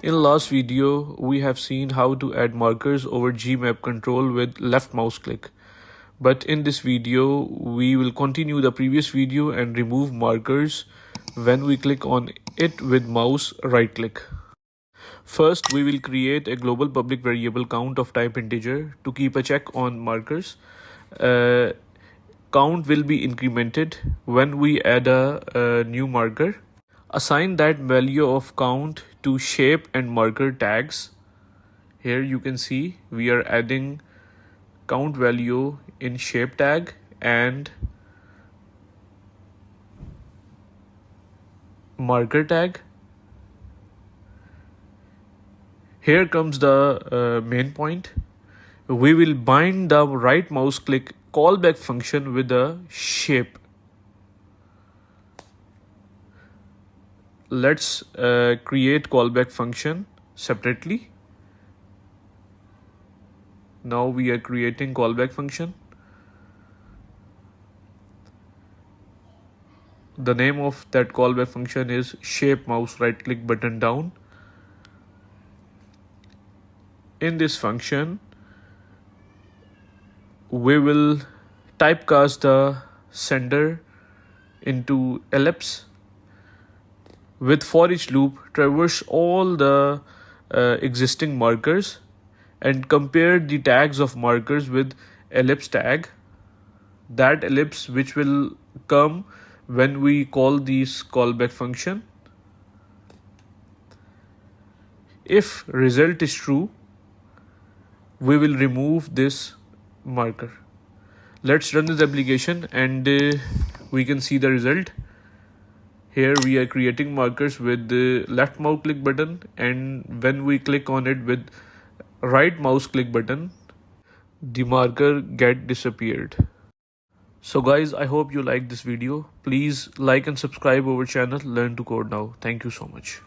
In last video, we have seen how to add markers over Gmap Control with left mouse click. But in this video, we will continue the previous video and remove markers when we click on it with mouse right click. First, we will create a global public variable count of type integer to keep a check on markers. Count will be incremented when we add a new marker. Assign that value of count to shape and marker tags. Here you can see we are adding count value in shape tag and marker tag. Here comes the main point. We will bind the right mouse click callback function with the shape. Let's create callback function separately. Now we are creating callback function. The name of that callback function is shape mouse right click button down. In this function, we will typecast the sender into ellipse. With for each loop, traverse all the existing markers and compare the tags of markers with ellipse tag. That ellipse which will come when we call this callback function. If result is true, we will remove this marker. Let's run this application and we can see the result. Here we are creating markers with the left mouse click button, and when we click on it with right mouse click button, the marker get disappeared. So guys, I hope you liked this video. Please like and subscribe our channel Learn to Code Now. Thank you so much.